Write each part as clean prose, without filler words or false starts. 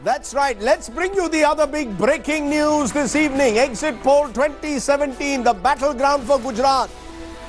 That's right. Let's bring you the other big breaking news this evening. Exit poll 2017, the battleground for Gujarat.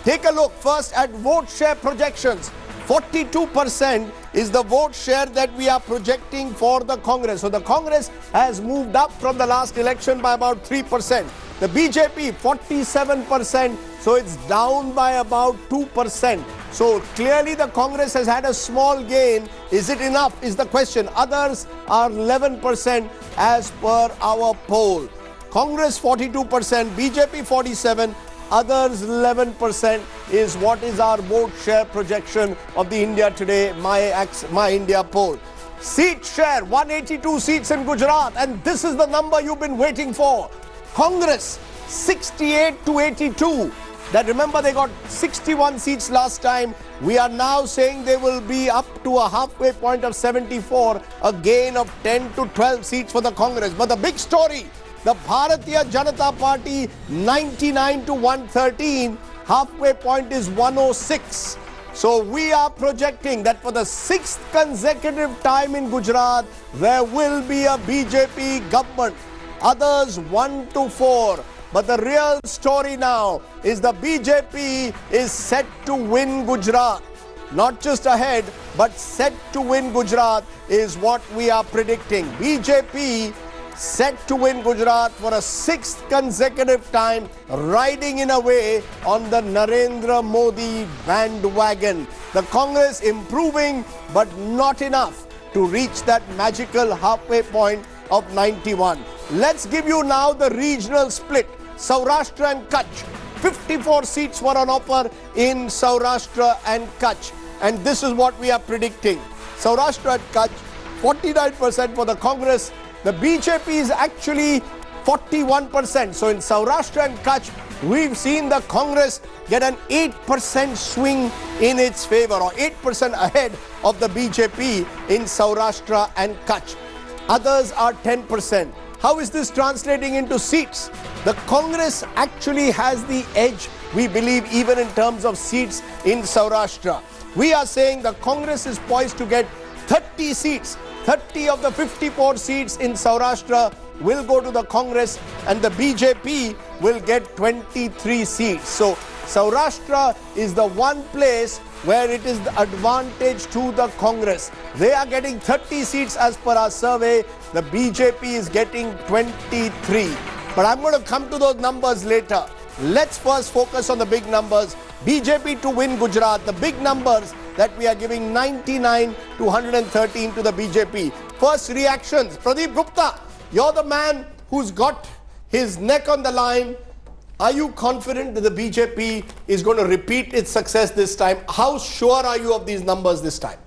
Take a look first at vote share projections. 42% is the vote share that we are projecting for the Congress. So the Congress has moved up from the last election by about 3%. The BJP 47%, so it's down by about 2%. So clearly the Congress has had a small gain. Is it enough is the question. Others are 11% as per our poll. Congress 42%, BJP 47%. Others 11% is what is our vote share projection of the India Today, My India poll. Seat share, 182 seats in Gujarat, and this is the number you've been waiting for. Congress, 68 to 82. That remember they got 61 seats last time. We are now saying they will be up to a halfway point of 74, a gain of 10 to 12 seats for the Congress. But the big story, the Bharatiya Janata Party 99 to 113, halfway point is 106. So we are projecting that for the 6th consecutive time in Gujarat, there will be a BJP government. Others 1 to 4. But the real story now is the BJP is set to win Gujarat. Not just ahead, but set to win Gujarat is what we are predicting. BJP set to win Gujarat for a 6th consecutive time, riding in a way on the Narendra Modi bandwagon. The Congress improving, but not enough to reach that magical halfway point of 91. Let's give you now the regional split. Saurashtra and Kutch. 54 seats were on offer in Saurashtra and Kutch. And this is what we are predicting. Saurashtra and Kutch, 49% for the Congress. The BJP is actually 41%. So in Saurashtra and Kutch, we've seen the Congress get an 8% swing in its favor, or 8% ahead of the BJP in Saurashtra and Kutch. Others are 10%. How is this translating into seats? The Congress actually has the edge, we believe, even in terms of seats in Saurashtra. We are saying the Congress is poised to get 30 seats. 30 of the 54 seats in Saurashtra will go to the Congress, and the BJP will get 23 seats. So Saurashtra is the one place where it is the advantage to the Congress. They are getting 30 seats as per our survey. The BJP is getting 23. But I'm going to come to those numbers later. Let's first focus on the big numbers. BJP to win Gujarat. The big numbers that we are giving 99 to 113 to the BJP. First reactions. Pradeep Gupta, you're the man who's got his neck on the line. Are you confident that the BJP is going to repeat its success this time? How sure are you of these numbers this time?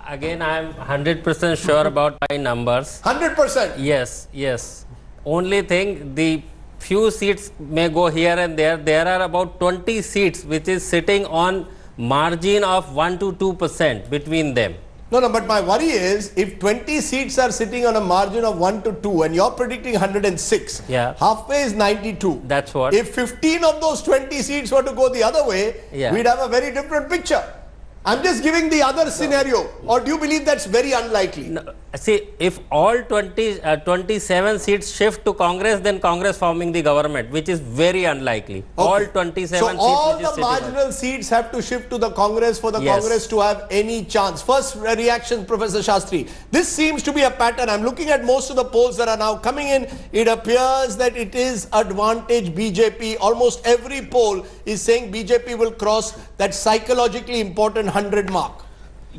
Again, I'm 100% sure about my numbers. 100%? Yes. Only thing, the few seats may go here and there. There are about 20 seats which is sitting on margin of 1 to 2% between them. No, but my worry is if 20 seats are sitting on a margin of 1 to 2 and you're predicting 106, halfway is 92. That's what. If 15 of those 20 seats were to go the other way, we'd have a very different picture. I'm just giving the other scenario. Or do you believe that's very unlikely? No. See, if all 27 seats shift to Congress, then Congress forming the government, which is very unlikely. Okay. All 27 seats. So all the marginal seats have to shift to the Congress for the Congress to have any chance. First reaction, Professor Shastri. This seems to be a pattern. I'm looking at most of the polls that are now coming in. It appears that it is advantage BJP. Almost every poll is saying BJP will cross that psychologically important 100 mark.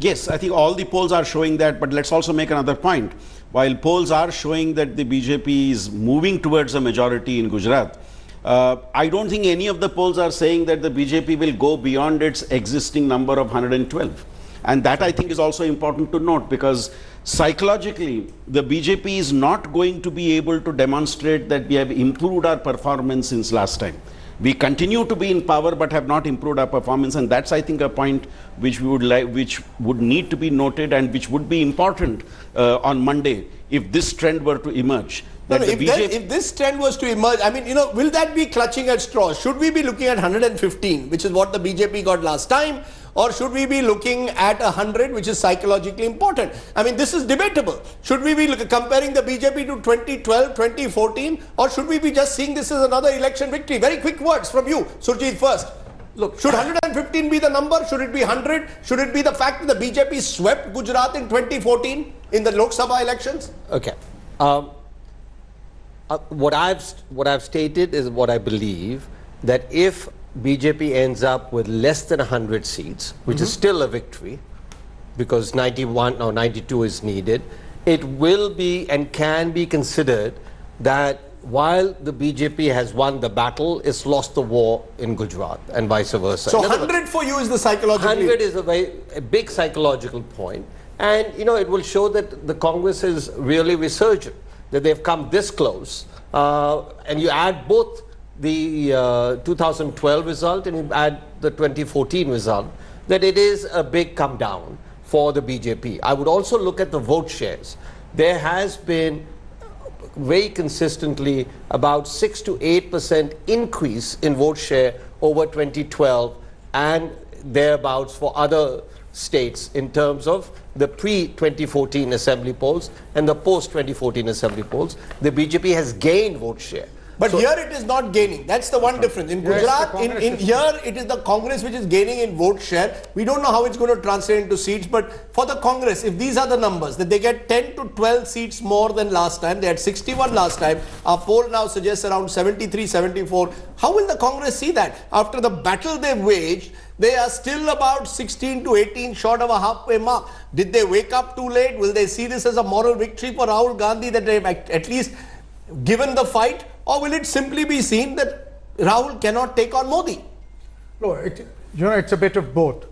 Yes, I think all the polls are showing that, but let's also make another point. While polls are showing that the BJP is moving towards a majority in Gujarat, I don't think any of the polls are saying that the BJP will go beyond its existing number of 112. And that I think is also important to note, because psychologically the BJP is not going to be able to demonstrate that we have improved our performance since last time. We continue to be in power but have not improved our performance, and that's, I think, a point which would need to be noted and which would be important on Monday if this trend were to emerge. If this trend was to emerge, I mean, will that be clutching at straws? Should we be looking at 115, which is what the BJP got last time? Or should we be looking at 100, which is psychologically important? I mean, this is debatable. Should we be comparing the BJP to 2012, 2014, or should we be just seeing this as another election victory? Very quick words from you, Surjit, first. Look, should 115 be the number? Should it be 100? Should it be the fact that the BJP swept Gujarat in 2014 in the Lok Sabha elections? Okay. What I've stated is what I believe, that if BJP ends up with less than 100 seats, which is still a victory, because 91 or 92 is needed, it will be and can be considered that while the BJP has won the battle, it's lost the war in Gujarat and vice versa. So 100 for you is the psychological. 100 is a big psychological point, and it will show that the Congress is really resurgent, that they've come this close, and you add both the 2012 result and you add the 2014 result, that it is a big come down for the BJP. I would also look at the vote shares. There has been very consistently about 6 to 8% increase in vote share over 2012 and thereabouts for other states in terms of the pre-2014 assembly polls and the post-2014 assembly polls. The BJP has gained vote share. But here it is not gaining. That's the one difference. In Gujarat, in here it is the Congress which is gaining in vote share. We don't know how it's going to translate into seats, but for the Congress, if these are the numbers, that they get 10 to 12 seats more than last time, they had 61 last time, our poll now suggests around 73, 74. How will the Congress see that? After the battle they've waged, they are still about 16 to 18 short of a halfway mark. Did they wake up too late? Will they see this as a moral victory for Rahul Gandhi that they've at least given the fight? Or will it simply be seen that Rahul cannot take on Modi? No, it's a bit of both.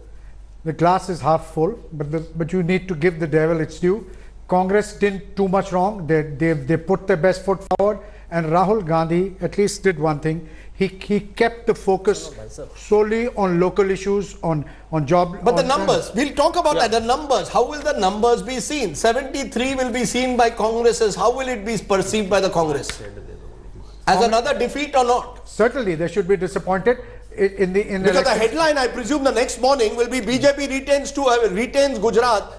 The glass is half full, but you need to give the devil its due. Congress didn't too much wrong. They put their best foot forward, and Rahul Gandhi at least did one thing. He kept the focus solely on local issues, on job. But the numbers, we'll talk about that. The numbers, how will the numbers be seen? 73 will be seen by Congresses. How will it be perceived by the Congress? As another defeat or not? Certainly, they should be disappointed in the because the headline, I presume, the next morning will be BJP retains Gujarat,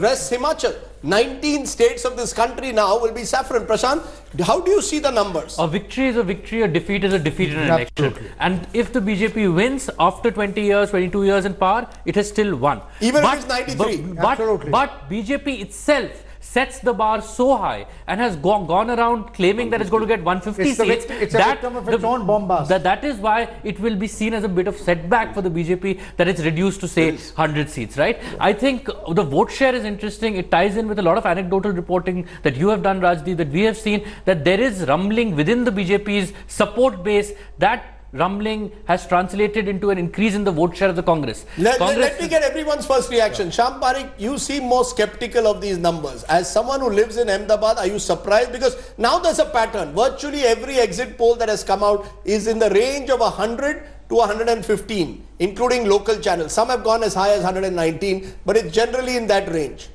rests Himachal. 19 states of this country now will be saffron. Prashant, how do you see the numbers? A victory is a victory, a defeat is a defeat in an election. And if the BJP wins after 20 years, 22 years in power, it has still won. Even if it's 93. But BJP itself sets the bar so high and has gone around claiming that it's going to get 150 seats. It's a victim of its own bombast. That is why it will be seen as a bit of setback for the BJP, that it's reduced to say 100 seats, right? I think the vote share is interesting. It ties in with a lot of anecdotal reporting that you have done, Rajdeep, that we have seen that there is rumbling within the BJP's support base. That rumbling has translated into an increase in the vote share of the Congress. Let me get everyone's first reaction. Shyam Parekh, you seem more skeptical of these numbers. As someone who lives in Ahmedabad, are you surprised? Because now there's a pattern. Virtually every exit poll that has come out is in the range of 100 to 115, including local channels. Some have gone as high as 119, but it's generally in that range.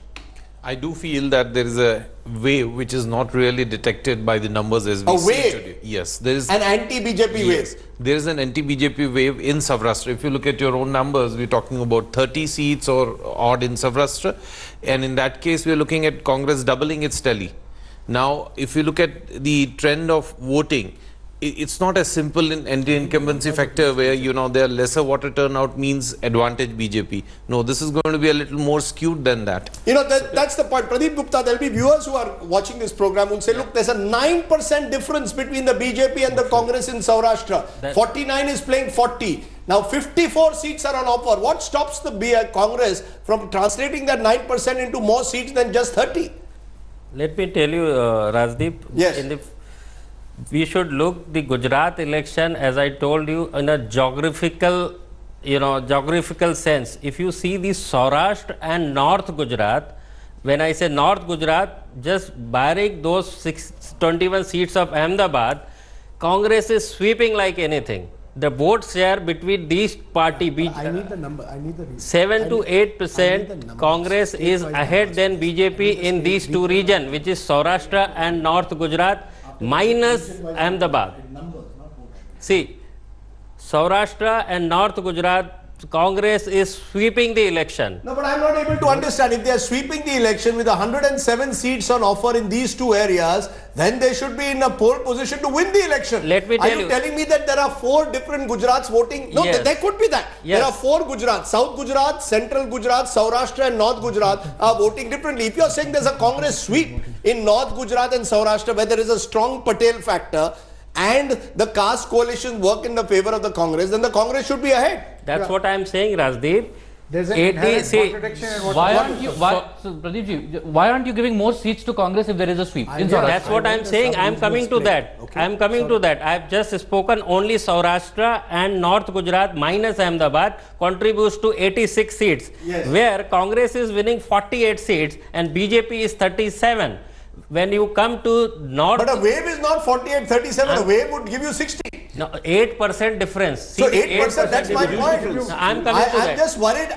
I do feel that there is a wave which is not really detected by the numbers as we see today. Yes, there is an anti-BJP wave. There is an anti-BJP wave in Saurashtra. If you look at your own numbers, we're talking about 30 seats or odd in Saurashtra, and in that case, we're looking at Congress doubling its tally. Now, if you look at the trend of voting, it's not as simple in anti-incumbency factor where, there lesser voter turnout means advantage BJP. No, this is going to be a little more skewed than that. That's the point. Pradeep Gupta, there'll be viewers who are watching this program who will say, look, there's a 9% difference between the BJP and the Congress in Saurashtra. 49 is playing 40. Now 54 seats are on offer. What stops the Congress from translating that 9% into more seats than just 30? Let me tell you, Rajdeep. Yes. We should look the Gujarat election, as I told you, in a geographical sense. If you see the Saurashtra and North Gujarat, when I say North Gujarat, just barring those 21 seats of Ahmedabad, Congress is sweeping like anything. The vote share between these parties, I need the number. I need the reason. 7 to 8%, Congress is ahead than BJP in these two regions, which is Saurashtra and North Gujarat, minus Ahmedabad. See, Saurashtra and North Gujarat, Congress is sweeping the election. No, but I'm not able to understand. If they are sweeping the election with 107 seats on offer in these two areas, then they should be in a pole position to win the election. Let me tell you. Are you telling me that there are 4 different Gujarats voting? No, Yes. there could be that. Yes. There are 4 Gujarats. South Gujarat, Central Gujarat, Saurashtra and North Gujarat are voting differently. If you're saying there's a Congress sweep in North Gujarat and Saurashtra where there is a strong Patel factor and the caste coalition work in the favor of the Congress, then the Congress should be ahead. That's what I'm saying, Rajdeep. There's an 80 inherent see, contradiction in what Why what- aren't you? So, Pradeep ji, why aren't you giving more seats to Congress if there is a sweep? In Yeah, Saurashtra? That's what I'm saying. I'm coming to that. I'm coming to that. I've just spoken only Saurashtra and North Gujarat minus Ahmedabad contributes to 86 seats, Yes. where Congress is winning 48 seats and BJP is 37. When you come to North, But a wave is not 48-37. A wave would give you 60. no, 8% difference. See So the 8%, that's my difference. point. I'm coming to I'm that. just worried.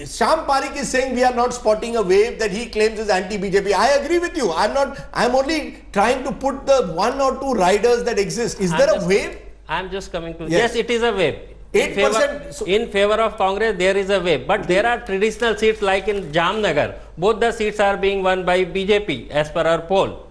Sham Parikh is saying we are not spotting a wave that he claims is anti-BJP. I agree with you. I'm only trying to put the 1 or 2 riders that exist. Is there a wave? I'm just coming to. Yes. Yes, it is a wave. 8%. In favor of Congress, there is a wave. But there are traditional seats like in Jamnagar. Both the seats are being won by BJP as per our poll.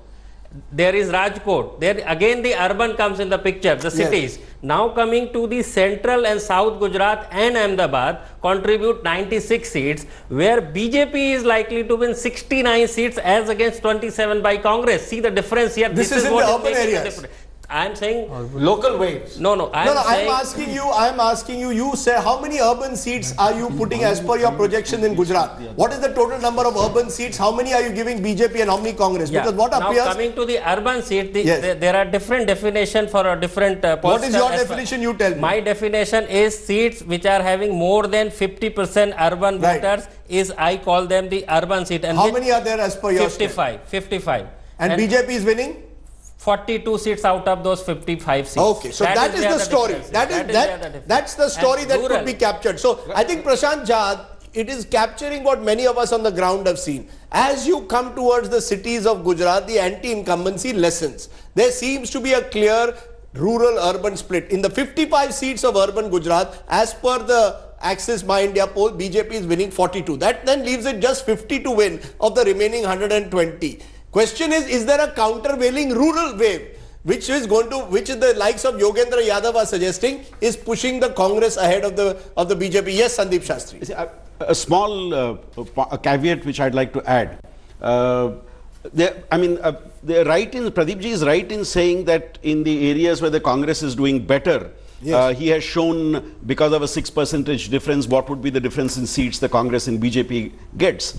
There is Rajkot. There again the urban comes in the picture, the cities. Now coming to the central and south Gujarat and Ahmedabad contribute 96 seats, where BJP is likely to win 69 seats as against 27 by Congress. See the difference here. This is in what the is urban making the areas. difference. I am saying Local waves. no. I'm asking you, you say how many urban seats are you putting as per your projection in Gujarat? What is the total number of urban seats? How many are you giving BJP and how many Congress? Yeah. Because what Now appears... coming to the urban seat, Yes. there are different definition for a different What is pollster your as definition? You tell me. My definition is seats which are having more than 50% urban Right. voters is I call them the urban seat. And How which- many are there as per your 55. And BJP is winning? 42 seats out of those 55 seats. Okay, so that is where the story. difference is. That is where the that. difference. That's the story And that rural. could be captured. So I think Prashant Jad, it is capturing what many of us on the ground have seen. As you come towards the cities of Gujarat, the anti-incumbency lessens. There seems to be a clear rural-urban split. In the 55 seats of urban Gujarat, as per the Axis My India poll, BJP is winning 42. That then leaves it just 50 to win of the remaining 120. Question is there a countervailing rural wave? Which is the likes of Yogendra Yadav are suggesting is pushing the Congress ahead of the BJP. Yes, Sandeep Shastri. See, a small a caveat which I'd like to add. They're right in, Pradeep ji is right in saying that in the areas where the Congress is doing better, Yes. he has shown because of a 6% difference what would be the difference in seats the Congress and BJP gets.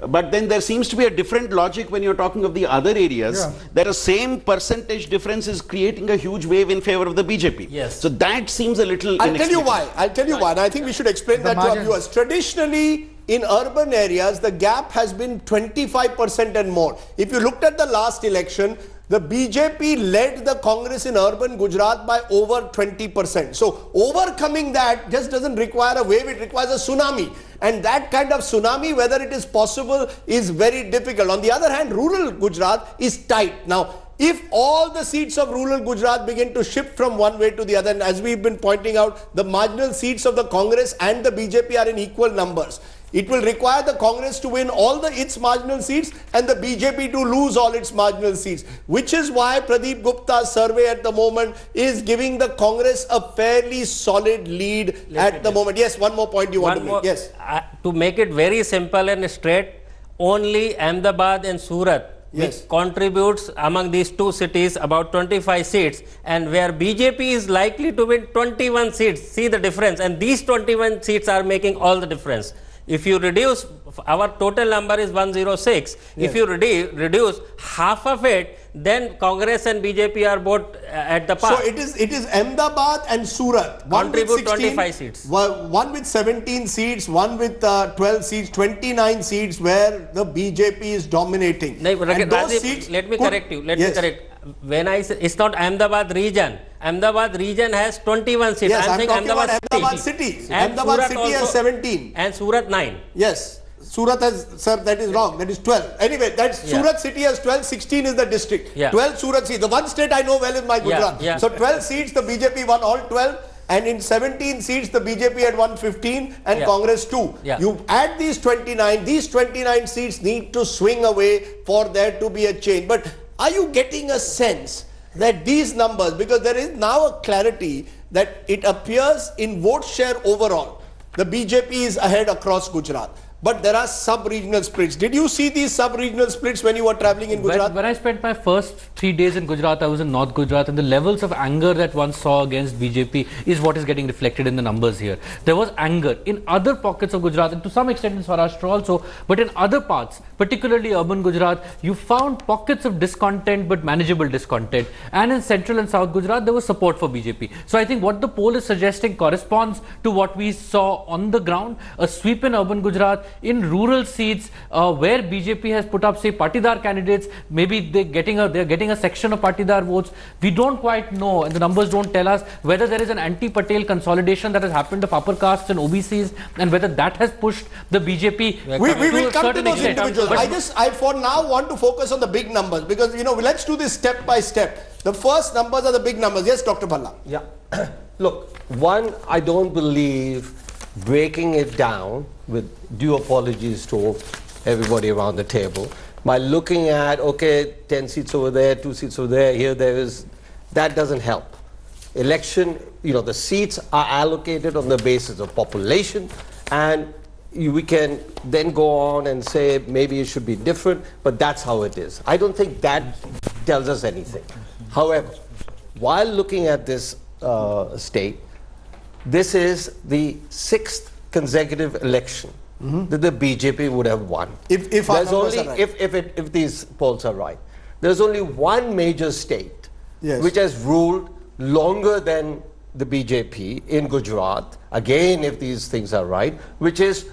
But then there seems to be a different logic when you're talking of the other areas. Yeah. That a same percentage difference is creating a huge wave in favor of the BJP. Yes. So that seems a little I'll tell you inexplicable. why. And I think we should explain that to our margin. viewers. Traditionally, in urban areas, the gap has been 25% and more. If you looked at the last election, the BJP led the Congress in urban Gujarat by over 20%. So overcoming that just doesn't require a wave, it requires a tsunami. And that kind of tsunami, whether it is possible, is very difficult. On the other hand, rural Gujarat is tight. Now, if all the seats of rural Gujarat begin to shift from one way to the other, and as we've been pointing out, the marginal seats of the Congress and the BJP are in equal numbers. It will require the Congress to win all its marginal seats and the BJP to lose all its marginal seats, which is why Pradeep Gupta's survey at the moment is giving the Congress a fairly solid lead at the moment. Yes, one more point you want to make. Yes. To make it very simple and straight, only Ahmedabad and Surat, Yes. which contributes among these two cities about 25 seats, and where BJP is likely to win 21 seats. See the difference, and these 21 seats are making all the difference. If you reduce, our total number is 106. If you reduce half of it, then Congress and BJP are both at the par. So it is Ahmedabad and Surat. One with Contribute 16, 25 seats. One with 17 seats, one with 12 seats, 29 seats where the BJP is dominating. No, And those Rajiv, seats let me could- correct you. Yes. When I say it's not Ahmedabad region. Ahmedabad region has 21 seats. Yes, I'm saying talking about Ahmedabad Ahmedabad city. And Ahmedabad Surat city has also- 17. And Surat 9. Yes. Surat has, sir, that is wrong. That is 12. Anyway, Surat city has 12, 16 is the district. Yeah. 12 Surat seats. The one state I know well is my Gujarat. yeah. So 12 seats, the BJP won all 12. and in 17 seats the BJP had won 15 and Congress 2. You add these 29 seats need to swing away for there to be a change. But are you getting a sense that these numbers, because there is now a clarity that it appears in vote share overall, the BJP is ahead across Gujarat. But there are sub-regional splits. Did you see these sub-regional splits when you were traveling in Gujarat? When I spent my first 3 days in Gujarat, I was in North Gujarat, and the levels of anger that one saw against BJP is what is getting reflected in the numbers here. There was anger in other pockets of Gujarat, and to some extent in Saurashtra also, but in other parts, particularly urban Gujarat, you found pockets of discontent, but manageable discontent. And in central and south Gujarat, there was support for BJP. So I think what the poll is suggesting corresponds to what we saw on the ground. A sweep in urban Gujarat. In rural seats where BJP has put up, say, Patidar candidates, maybe they're getting a section of Patidar votes. We don't quite know, and the numbers don't tell us whether there is an anti-Patel consolidation that has happened of upper castes and OBCs, and whether that has pushed the BJP. We will come to those individuals. I for now want to focus on the big numbers, because let's do this step by step. The first numbers are the big numbers. Yes, Dr. Bhalla. Yeah. Look, one, I don't believe breaking it down, with due apologies to everybody around the table, by looking at, okay, 10 seats over there, 2 seats over there, here, there is, that doesn't help. Election, the seats are allocated on the basis of population, and we can then go on and say maybe it should be different, but that's how it is. I don't think that tells us anything. However, while looking at this state, this is the 6th consecutive election that the BJP would have won. If these polls are right. There's only one major state which has ruled longer than the BJP in Gujarat, again if these things are right, which is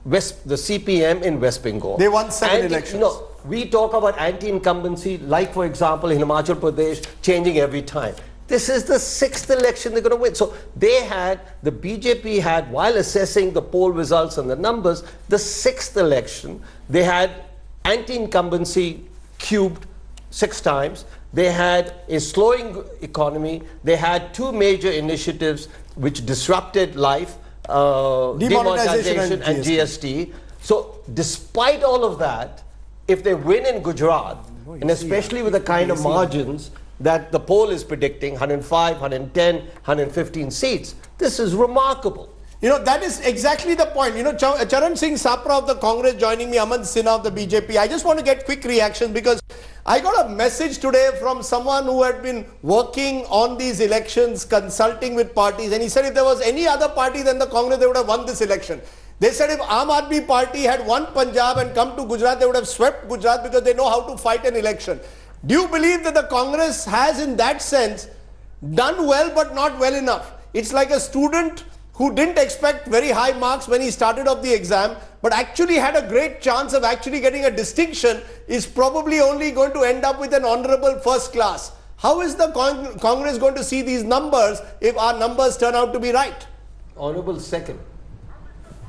the CPM in West Bengal. They won 7 elections. We talk about anti-incumbency, like for example in Himachal Pradesh, changing every time. This is the 6th election they're going to win. So the BJP had, while assessing the poll results and the numbers, the 6th election, they had anti-incumbency cubed 6 times. They had a slowing economy. They had 2 major initiatives which disrupted life, demonetization and GST. So despite all of that, if they win in Gujarat, and especially with the kind of margins that the poll is predicting, 105, 110, 115 seats, this is remarkable. That is exactly the point. Charan Singh Sapra of the Congress joining me, Aman Sinha of the BJP. I just want to get quick reactions, because I got a message today from someone who had been working on these elections, consulting with parties, and he said if there was any other party than the Congress, they would have won this election. They said if Aam Aadmi Party had won Punjab and come to Gujarat, they would have swept Gujarat, because they know how to fight an election. Do you believe that the Congress has, in that sense, done well but not well enough? It's like a student who didn't expect very high marks when he started off the exam, but actually had a great chance of actually getting a distinction, is probably only going to end up with an honorable first class. How is the Congress going to see these numbers if our numbers turn out to be right? Honorable second.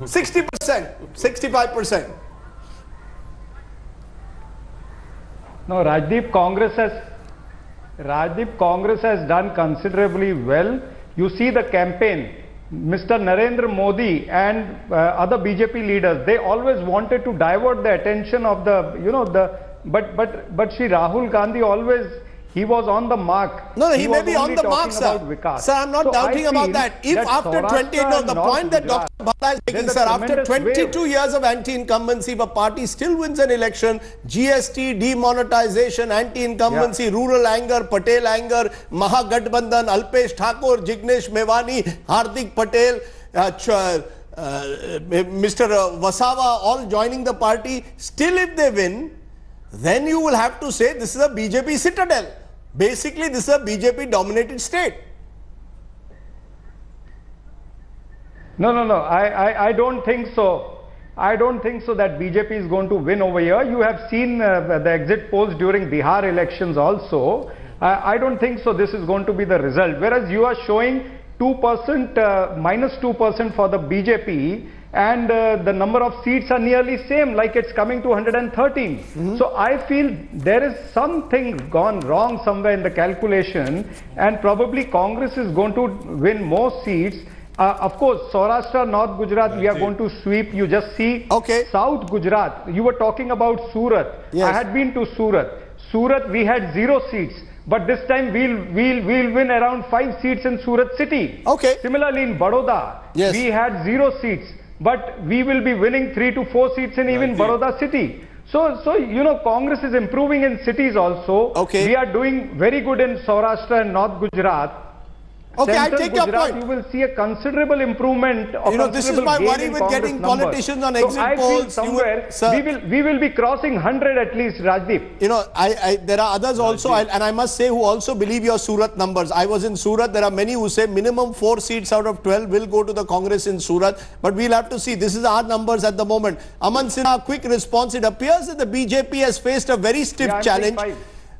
60%, 65%. No, Rajdeep, Congress has done considerably well. You see the campaign, Mr. Narendra Modi and other BJP leaders, they always wanted to divert the attention of but Shri Rahul Gandhi always, he was on the mark. No, he may be on the mark, sir. Sir, I'm not doubting about that. If after 28, the point that Dr. Bhalla is making, sir, after 22 years of anti-incumbency, if a party still wins an election, GST, demonetization, anti-incumbency, rural anger, Patel anger, Mahagathbandhan, Alpesh Thakur, Jignesh Mevani, Hardik Patel, Mr. Wasawa, all joining the party, still if they win, then you will have to say this is a BJP citadel. Basically, this is a BJP dominated state. No. I don't think so. I don't think so that BJP is going to win over here. You have seen the exit polls during Bihar elections also. I don't think so this is going to be the result. Whereas you are showing 2%, minus 2% for the BJP. and the number of seats are nearly same, like it's coming to 113. So I feel there is something gone wrong somewhere in the calculation, and probably Congress is going to win more seats. Of course, Saurashtra, North Gujarat, we are going to sweep. You just see South Gujarat. You were talking about Surat. Yes. I had been to Surat. Surat, we had 0 seats. But this time we'll win around 5 seats in Surat city. Similarly in Baroda, we had 0 seats. But we will be winning 3 to 4 seats in even Baroda city. So you know, Congress is improving in cities also. We are doing very good in Saurashtra and North Gujarat. I take your point. You will see a considerable improvement. You know, this is my worry with getting politicians on exit polls. So I feel somewhere we will be crossing 100 at least, Rajdeep. You know, there are others also, and I must say, who also believe your Surat numbers. I was in Surat. There are many who say minimum 4 seats out of 12 will go to the Congress in Surat. But we'll have to see. This is our numbers at the moment. Aman Sinha, quick response. It appears that the BJP has faced a very stiff challenge.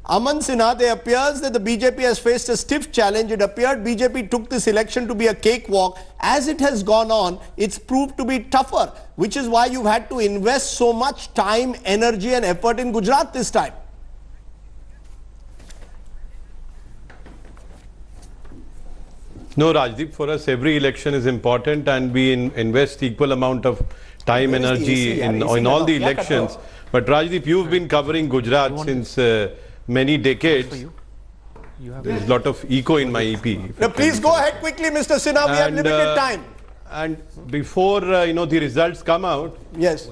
Aman Sinha, it appears that the BJP has faced a stiff challenge. It appeared BJP took this election to be a cakewalk. As it has gone on, it's proved to be tougher, which is why you've had to invest so much time, energy and effort in Gujarat this time. No, Rajdeep, for us every election is important, and we invest equal amount of time, energy in all the elections. But Rajdeep, you've been covering Gujarat since many decades. There's a lot of echo in my EP. Now, please go ahead quickly, Mr. Sinha. We have limited time. And before the results come out, yes,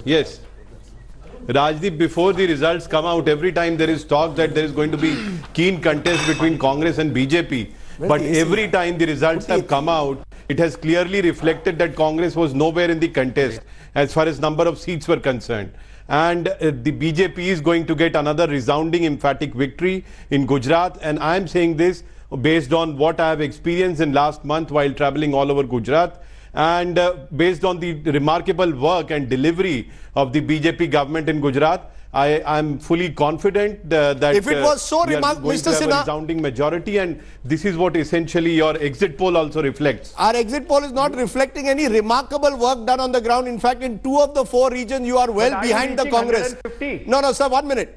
Rajdeep, before the results come out, every time there is talk that there is going to be keen contest between Congress and BJP. But every time the results have come out, it has clearly reflected that Congress was nowhere in the contest as far as number of seats were concerned. And the BJP is going to get another resounding, emphatic victory in Gujarat. And I am saying this based on what I have experienced in last month while traveling all over Gujarat, and based on the remarkable work and delivery of the BJP government in Gujarat. I am fully confident that if it was so remarkable, Mr. Sinha, a resounding majority, and this is what essentially your exit poll also reflects. Our exit poll is not reflecting any remarkable work done on the ground. In fact, in 2 of the 4 regions, you are well behind the Congress. 150. No, sir, 1 minute.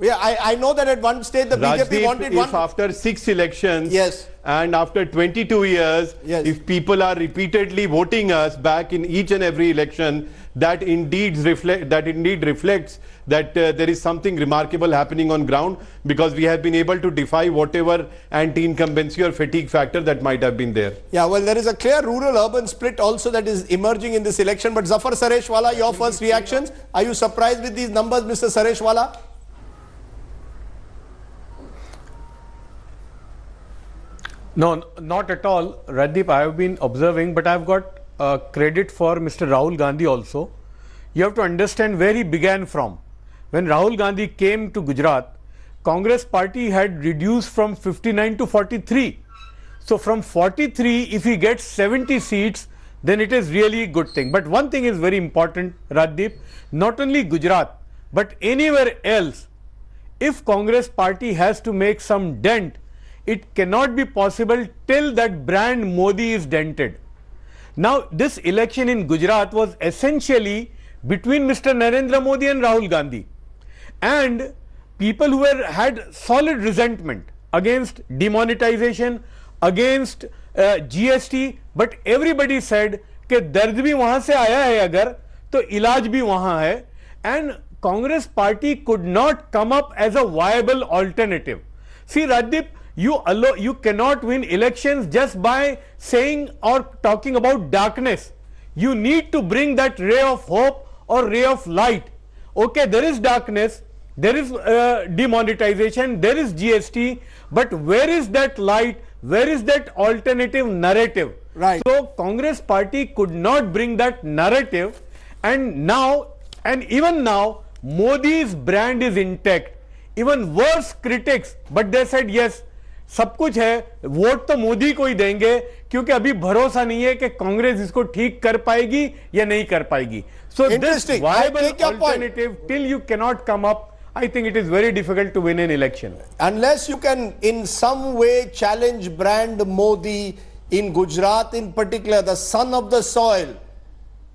Yeah, I know that at one stage the BJP wanted one. If after 6 elections, and after 22 years, if people are repeatedly voting us back in each and every election, that indeed reflects that there is something remarkable happening on ground, because we have been able to defy whatever anti-incumbency or fatigue factor that might have been there. Yeah, well, there is a clear rural-urban split also that is emerging in this election. But Zafar Sareshwala, your first reactions? Are you surprised with these numbers, Mr. Sareshwala? No, not at all. Rajdeep, I have been observing, but I have got credit for Mr. Rahul Gandhi also. You have to understand where he began from. When Rahul Gandhi came to Gujarat, Congress party had reduced from 59 to 43. So from 43, if he gets 70 seats, then it is really a good thing. But one thing is very important, Rajdeep, not only Gujarat, but anywhere else, if Congress party has to make some dent, it cannot be possible till that brand Modi is dented. Now, this election in Gujarat was essentially between Mr. Narendra Modi and Rahul Gandhi. And people who had solid resentment against demonetization, against GST, but everybody said कि दर्द भी वहां से आया है अगर तो इलाज भी वहां है, and Congress party could not come up as a viable alternative. See, Rajdeep, you cannot win elections just by saying or talking about darkness. You need to bring that ray of hope or ray of light. Okay, there is darkness, there is demonetization, there is GST, but where is that light? Where is that alternative narrative? Right. So Congress party could not bring that narrative, and even now Modi's brand is intact. Even worse critics, but they said yes, सब कुछ है, vote तो मोदी को ही देंगे क्योंकि अभी भरोसा नहीं है कि कांग्रेस इसको ठीक कर पाएगी या नहीं कर पाएगी. So this viable alternative, till you cannot come up, I think it is very difficult to win an election. Unless you can in some way challenge brand Modi in Gujarat in particular, the son of the soil,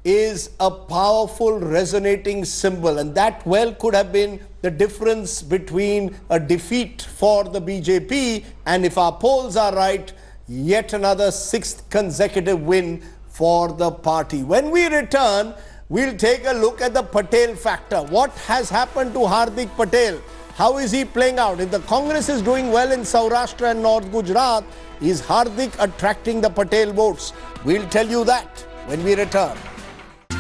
is a powerful resonating symbol, and that well could have been the difference between a defeat for the BJP and, if our polls are right, yet another 6th consecutive win for the party. When we return, we'll take a look at the Patel factor. What has happened to Hardik Patel? How is he playing out? If the Congress is doing well in Saurashtra and North Gujarat, is Hardik attracting the Patel votes? We'll tell you that when we return.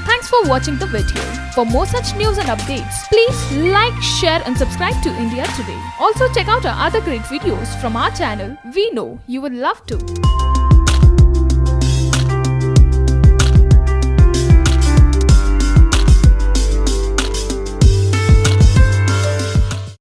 Thanks for watching the video. For more such news and updates, please like, share and subscribe to India Today. Also check out our other great videos from our channel. We know you will love to.